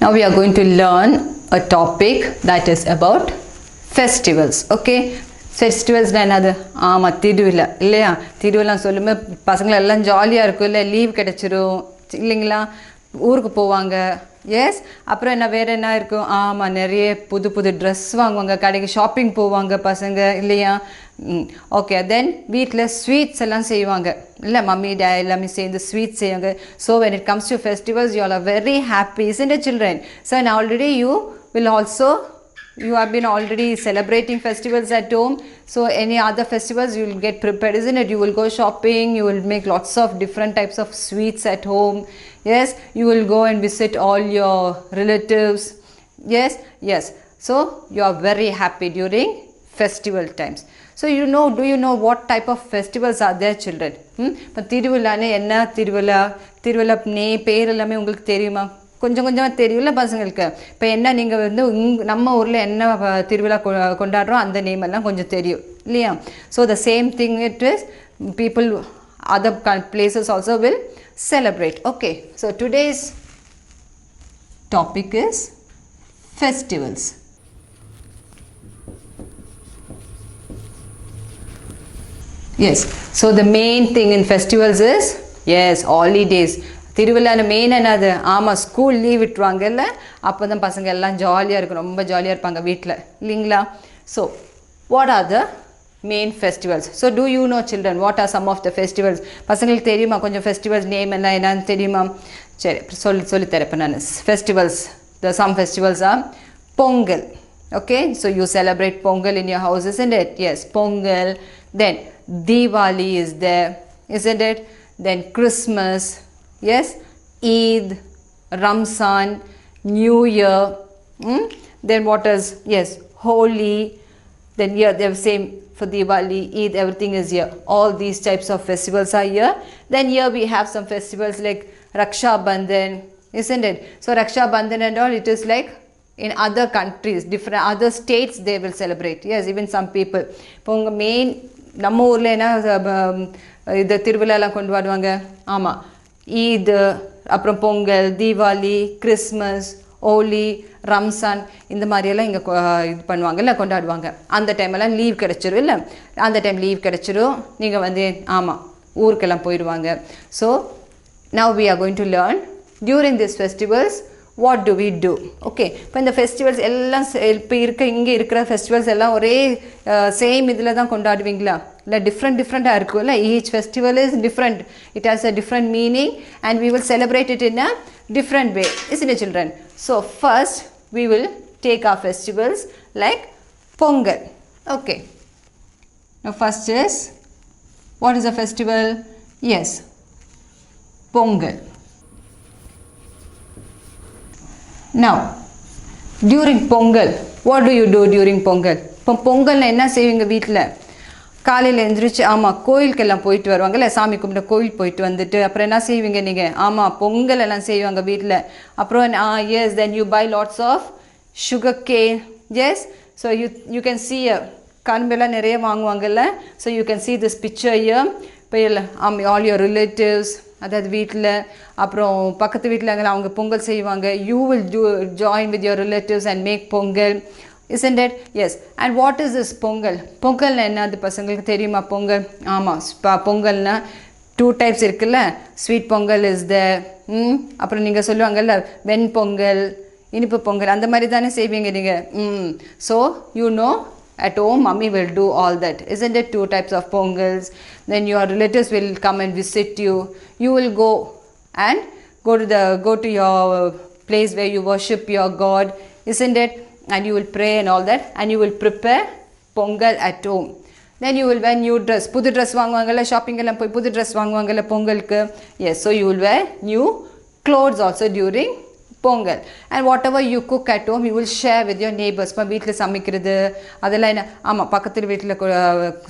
Now we are going to learn a topic that is about festivals. Okay, festivals na enadhu ஆமா திருவிழா இல்லையா? திருவிழா சொல்லுமே பசங்க எல்லாம் ஜாலியாக இருக்கும் இல்லை, லீவ் கிடச்சிரும் இல்லைங்களா, ஊருக்கு போவாங்க. எஸ், அப்புறம் என்ன வேறு என்ன இருக்கும்? ஆமாம், நிறைய புது புது ட்ரெஸ் வாங்குவாங்க, கடைக்கு ஷாப்பிங் போவாங்க பசங்க இல்லையா? ஓகே, தென் வீட்டில் ஸ்வீட்ஸ் எல்லாம் செய்வாங்க இல்லை, மம்மி டே எல்லாமே சேர்ந்து ஸ்வீட்ஸ் செய்வாங்க. So when it comes to festivals you are very happy, isn't it children? So and already you will also, you have been already celebrating festivals at home, so any other festivals you will get prepared, isn't it? You will go shopping, you will make lots of different types of sweets at home. Yes, you will go and visit all your relatives. Yes, so you are very happy during festival times. So do you know what type of festivals are there, children? இப்போ திருவிழான்னு என்ன, திருவிழா பேர் எல்லாமே உங்களுக்கு தெரியுமா? கொஞ்சம் கொஞ்சமாக தெரியும்ல பசங்களுக்கு. இப்போ என்ன நீங்கள் வந்து நம்ம ஊரில் என்ன திருவிழா கொண்டாடுறோம் அந்த நேம் எல்லாம் கொஞ்சம் தெரியும் இல்லையா? So the same thing it is people other places also will celebrate. Okay, so today's topic is festivals. Yes, so the main thing in festivals is, yes, holidays. திருவிழான்னு மெயின் என்னது? ஆமாம், ஸ்கூல் லீவ் விட்டுருவாங்கல்ல, அப்போ தான் பசங்க எல்லாம் ஜாலியாக இருக்கும், ரொம்ப ஜாலியாக இருப்பாங்க வீட்டில் இல்லைங்களா? So what are the main festivals? So do you know, children, what are some of the festivals? பசங்களுக்கு தெரியுமா கொஞ்சம் festivals நேம் எல்லாம் என்னன்னு தெரியுமா? சரி, சொல்லித்தரப்பேன் நான். Festivals, the some festivals are Pongal. Okay, so you celebrate Pongal in your house, isn't it? Yes, Pongal. Then Diwali is there, isn't it? Then Christmas, yes, Eid, Ramzan, New Year. Then what is, yes, Holi. Then here they have same for Diwali, Eid, everything is here. All these types of festivals are here. Then here we have some festivals like Raksha Bandhan, isn't it? So Raksha Bandhan and all, it is like in other countries, different other states they will celebrate. Yes, even some people. இப்போ உங்கள் main நம்ம ஊரில் என்ன இது திருவிழாலாம் கொண்டாடுவாங்க? ஆமாம், ஈத், அப்புறம் பொங்கல், தீபாவளி, கிறிஸ்மஸ், ஹோலி, ரம்சான், இந்த மாதிரியெல்லாம் இங்கே இது பண்ணுவாங்கல்ல, கொண்டாடுவாங்க. அந்த டைமெல்லாம் லீவ் கிடச்சிரும் இல்லை, அந்த டைம் லீவ் கிடச்சிரும், நீங்கள் வந்து ஆமாம் ஊருக்கெல்லாம் போயிடுவாங்க. So now we are going to learn during this festivals what do we do. Okay, இப்போ இந்த ஃபெஸ்டிவல்ஸ் எல்லாம் இப்போ இங்கே இருக்கிற ஃபெஸ்டிவல்ஸ் எல்லாம் ஒரே சேம் இதில் தான் கொண்டாடுவீங்களா? இல்லை டிஃப்ரெண்ட்டாக இருக்கும் இல்லை? Each festival is different, it has a different meaning and we will celebrate it in a different way, isn't it, children? So first we will take our festivals like Pongal. Okay, now first is, what is a festival? Yes, Pongal. Now during Pongal, what do you do during Pongal? இப்போ பொங்கல்னா என்ன செய்வீங்க வீட்டில்? காலையில் எழுந்திரிச்சு ஆமாம் கோயிலுக்கெல்லாம் போயிட்டு வருவாங்கல்ல, சாமி கும்பிட்டு கோயில் போயிட்டு வந்துட்டு அப்புறம் என்ன செய்வீங்க நீங்கள்? ஆமாம், பொங்கல் எல்லாம் செய்வாங்க வீட்டில். அப்புறம் yes, then you buy lots of sugarcane. Yes, so you can see கரும்பெல்லாம் நிறைய வாங்குவாங்கல்ல. So you can see this picture here. இப்போ இல்லை ஆல் யுவர் ரிலேட்டிவ்ஸ், அதாவது வீட்டில் அப்புறம் பக்கத்து வீட்டில் அவங்க பொங்கல் செய்வாங்க. You will join with your relatives and make Pongal, isn't it? Yes, and what is this Pongal? பொங்கல்னா என்னது பசங்களுக்கு தெரியுமா? பொங்கல், ஆமாம், பொங்கல்னா 2 types இருக்குல்ல, ஸ்வீட் பொங்கல் இஸ் த, அப்புறம் நீங்கள் சொல்லுவாங்கல்ல வெண் பொங்கல், இனிப்பு பொங்கல், அந்த மாதிரி தானே செய்வீங்க நீங்கள். So you know at home mummy will do all that, isn't it? 2 types of pongals. Then your relatives will come and visit you. You will go to your place where you worship your God, isn't it? And you will pray and all that, and you will prepare Pongal at home. Then you will wear new dress. புது dress வாங்குவாங்கல்ல, shopping எல்லாம் போய் புது dress வாங்குவாங்கல்ல பொங்கலுக்கு. Yes, so you will wear new clothes also during Pongal. And whatever you cook at home you will share with your neighbors. இப்போ வீட்டில் சமைக்கிறது அதெல்லாம் என்ன, ஆமாம், பக்கத்து வீட்டில்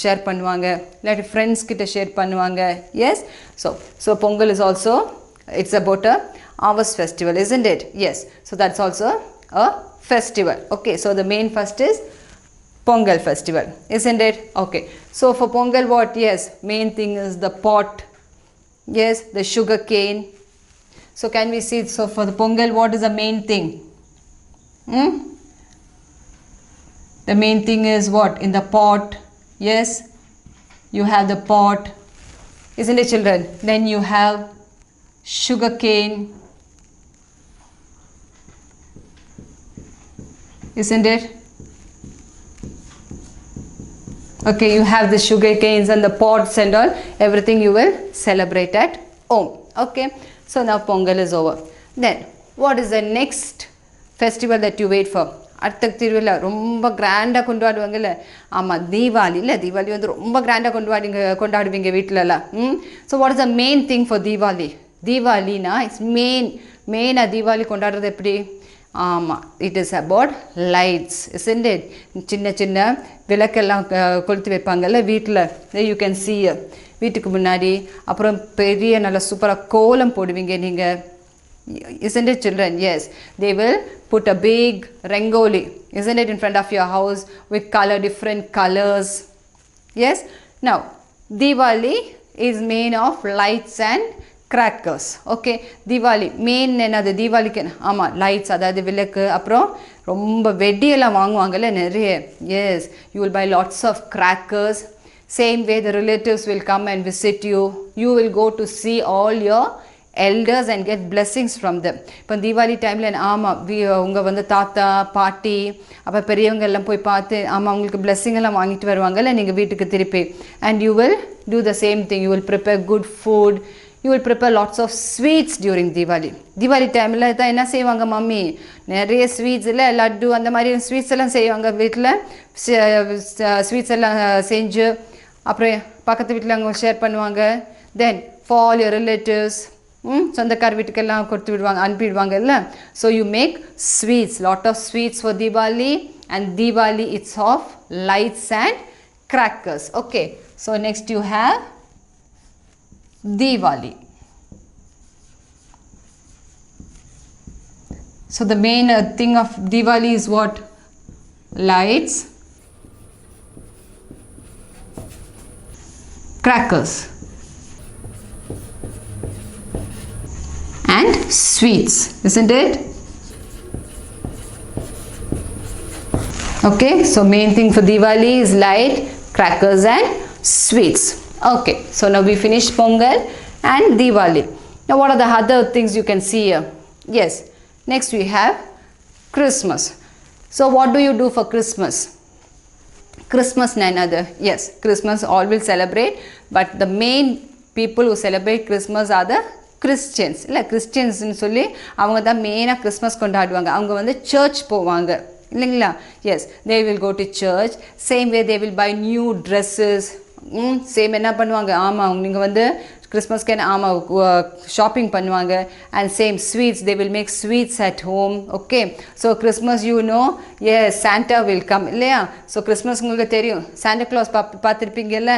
ஷேர் பண்ணுவாங்க, இல்லாட்டி ஃப்ரெண்ட்ஸ் கிட்ட ஷேர் பண்ணுவாங்க. Yes, so Pongal is also, it's about a harvest festival, isn't it? Yes, so that's also a festival. Okay, so the main first is Pongal festival, isn't it? Okay, so for Pongal what? Yes, main thing is the pot. Yes, the sugar cane. So can we see, so for the Pongal, what is the main thing? The main thing is what? In the pot. Yes, you have the pot, isn't it, children? Then you have sugar cane, isn't it? Okay, you have the sugar canes and the pots and all, everything you will celebrate at home. Okay, so now Pongal is over. Then what is the next festival that you wait for? அடுத்த திருவிழா ரொம்ப கிராண்டாக கொண்டாடுவாங்கல்ல. ஆமாம், தீபாவளி இல்லை, தீபாவளி வந்து ரொம்ப கிராண்டாக கொண்டாடுவீங்க வீட்டிலலாம். So what is the main thing for Deepavali? தீபாவளினா இட்ஸ் மெயினாக தீபாவளி கொண்டாடுறது எப்படி? ஆமாம், it is about lights, isn't it? சின்ன சின்ன விளக்கெல்லாம் கொளுத்தி வைப்பாங்கல்ல வீட்டில், யூ கேன் see வீட்டுக்கு முன்னாடி. அப்புறம் பெரிய நல்ல சூப்பராக கோலம் போடுவீங்க நீங்கள், isn't it, children? Yes, they will put a big rangoli, isn't it, in front of your house with different colors. Yes, now Diwali is made of lights and crackers. Okay, Diwali main enadhu? Diwali ku ama lights, adhaadu vilakku, aprom romba veddiyella vaanguvaangala neriya. Yes, you will buy lots of crackers. Same way the relatives will come and visit you. You will go to see all your elders and get blessings from them. இப்போ தீபாவளி டைமில் ஆமாம், உங்கள் வந்து தாத்தா பாட்டி அப்போ பெரியவங்க எல்லாம் போய் பார்த்து ஆமாம் அவங்களுக்கு பிளெஸ்ஸிங் எல்லாம் வாங்கிட்டு வருவாங்கல்ல நீங்கள் வீட்டுக்கு திருப்பி. And you will do the same thing. You will prepare good food. You will prepare lots of sweets during Deepavali. Deepavali டைமில் தான் என்ன செய்வாங்க மம்மி? நிறைய ஸ்வீட்ஸ் இல்லை, லட்டு அந்த மாதிரி ஸ்வீட்ஸ் எல்லாம் செய்வாங்க வீட்டில். ஸ்வீட்ஸ் எல்லாம் செஞ்சு அப்புறம் பக்கத்து வீட்டில் அவங்க ஷேர் பண்ணுவாங்க. Then for all your relatives, சொந்தக்கார வீட்டுக்கெல்லாம் கொடுத்து விடுவாங்க, அனுப்பிடுவாங்க இல்லை. So you make sweets, lot of sweets for Deepavali. And Deepavali it's of lights and crackers. Okay, so next you have Diwali. So the main thing of Diwali is what? Lights, crackers and sweets, isn't it? Okay, so main thing for Diwali is light, crackers and sweets. Okay, so now we finished Pongal and Diwali. Now what are the other things you can see here? Yes, next we have Christmas. So what do you do for Christmas? Christmas another. Yes, Christmas all will celebrate, but the main people who celebrate Christmas are the Christians. இல்லை கிறிஸ்டியன்ஸ்னு சொல்லி அவங்க தான் மெயினாக Christmas கொண்டாடுவாங்க. அவங்க வந்து church போவாங்க இல்லைங்களா? Yes, they will go to church. Same way they will buy new dresses. Same என்ன பண்ணுவாங்க? ஆமாம், நீங்கள் வந்து கிறிஸ்மஸ்க்கு ஆமாம் ஷாப்பிங் பண்ணுவாங்க. And same sweets, they will make sweets at home. Okay, so Christmas you know, yes, Santa will come இல்லையா? ஸோ கிறிஸ்மஸ் உங்களுக்கு தெரியும், சாண்டா கிளாஸ் பார்த்துருப்பீங்கல்ல?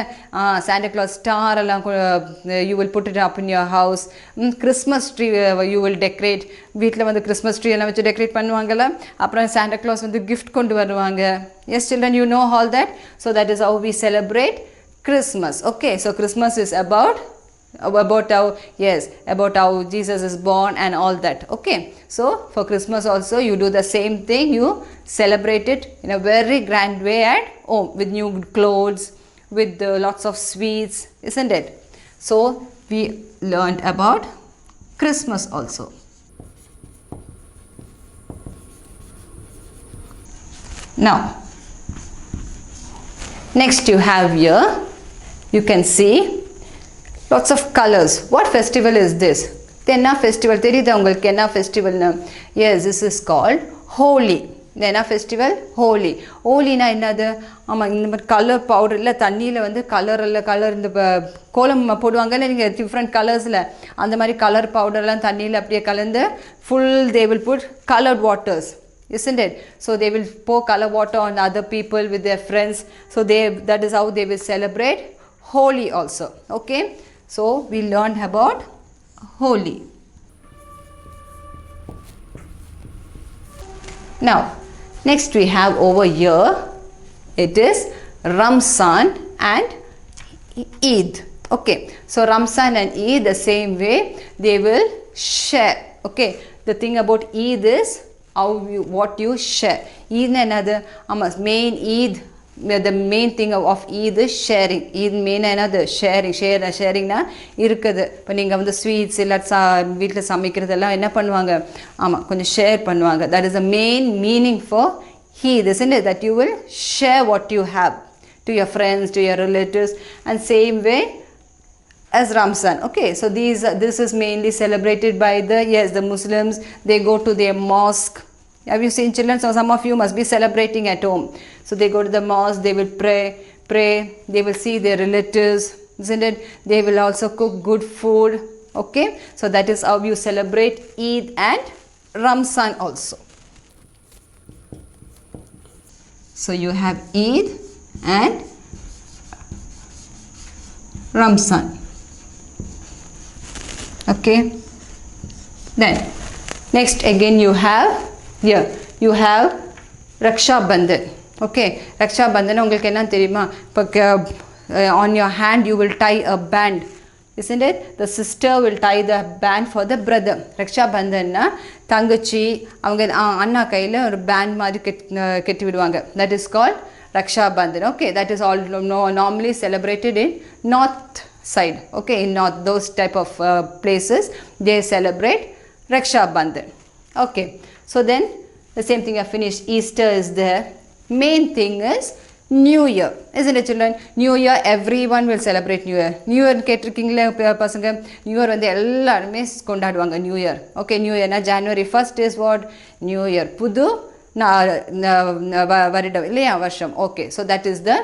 சாண்டா கிளாஸ் ஸ்டார் எல்லாம் you will put it up in your house. Christmas tree you will decorate. வீட்டில் வந்து Christmas tree எல்லாம் வச்சு டெக்கரேட் பண்ணுவாங்கல்ல. அப்புறம் சாண்டா கிளாஸ் வந்து கிஃப்ட் கொண்டு வருவாங்க. Yes children, you know all that. So that is how we celebrate Christmas. Okay, so Christmas is about how, yes, about how Jesus is born and all that. Okay, so for Christmas also you do the same thing. You celebrate it in a very grand way at home with new clothes, with lots of sweets, isn't it? So we learned about Christmas also. Now next you have here, you can see lots of colors. What festival is this? Enna festival theriyudha ungalku? Enna festival na? Yes, this is called Holi. Enna festival? Holi. Holi na enadhu? Ama indha color powder illa thannila vandu color indha கோலம் போடுவாங்கல்ல நீங்க different colorsல, அந்த மாதிரி color powder எல்லாம் தண்ணியில அப்படியே கலந்து full they will put colored waters, isn't it? So they will pour color water on other people with their friends. So that is how they will celebrate Holi also. Okay, so we learned about Holi. Now next we have over here, it is Ramzan and Eid. Okay, so Ramzan and Eid, the same way they will share. Okay, the thing about Eid is what you share. Eid another main Eid, the main thing of Eid is sharing. Eid main another sharing na இருக்குது. இப்போ நீங்கள் வந்து sweets இல்லை வீட்டில் சமைக்கிறதெல்லாம் என்ன பண்ணுவாங்க, ஆமாம் கொஞ்சம் ஷேர் பண்ணுவாங்க. That is the main meaning for Eid, isn't it? That you will share what you have to your friends, to your relatives, and same way as Ramzan. Okay, so this is mainly celebrated by the Muslims. They go to their mosque. Have you seen children? So some of you must be celebrating at home. So they go to the mosque, they will pray, they will see their relatives, isn't it? They will also cook good food. Okay, so that is how you celebrate Eid and Ramzan also. So you have Eid and Ramzan. Okay, then next again you have Raksha Bandhan. Okay, Raksha Bandhan உங்களுக்கு என்ன தெரியுமா, இப்போ on your hand you will tie a band, isn't it? The sister will tie the band for the brother. Raksha Bandhanna தங்கச்சி அவங்க அண்ணா கையில் ஒரு pant மாதிரி கட்டி விடுவாங்க. That is called Raksha Bandhan. Okay, that is all normally celebrated in north side. Okay, in north, those type of places they celebrate Raksha Bandhan. Okay, so then the same thing I finished. Easter is there. Main thing is New Year, isn't it children? New Year, everyone will celebrate New Year. New Year கேட்டிருக்கீங்களே பசங்க, New Year வந்து எல்லாருமே கொண்டாடுவாங்க New Year. Okay, New Year na January 1st is what? New Year, புது வருடம் இல்லையா, வருஷம். Okay, so that is the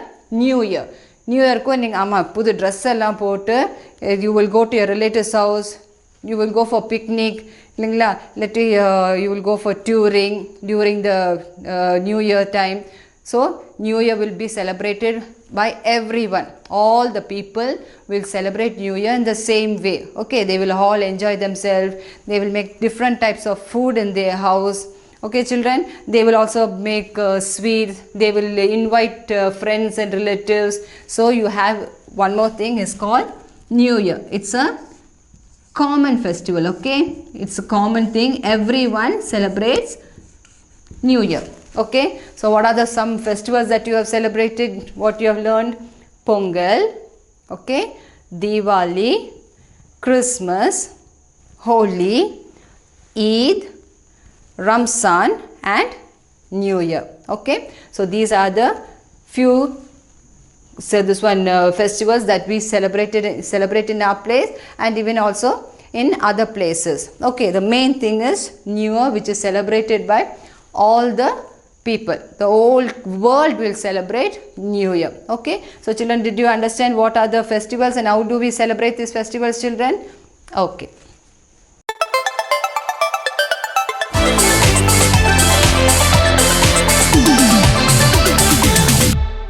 New Year. New Year க்கு நீங்க ஆமாம் புது ட்ரெஸ் எல்லாம் போட்டு you will go to your relatives house, you will go for picnic இல்லைங்களா, இல்லாட்டி you will go for touring during the New Year time. So New Year will be celebrated by everyone. All the people will celebrate New Year in the same way. Okay, they will all enjoy themselves. They will make different types of food in their house. Okay children, they will also make sweets. They will invite friends and relatives. So you have one more thing is called New Year. It's a common festival. Okay, it's a common thing. Everyone celebrates New Year. Okay, so what are some festivals that you have celebrated, what you have learned? Pongal, okay, Diwali, Christmas, Holi, Eid, Ramzan and New Year. Okay, so these are the few festivals that we celebrate in our place and even also in other places. Okay, the main thing is New Year, which is celebrated by all the people. The whole world will celebrate New Year. Okay, so children, did you understand what are the festivals and how do we celebrate these festivals, children? Okay.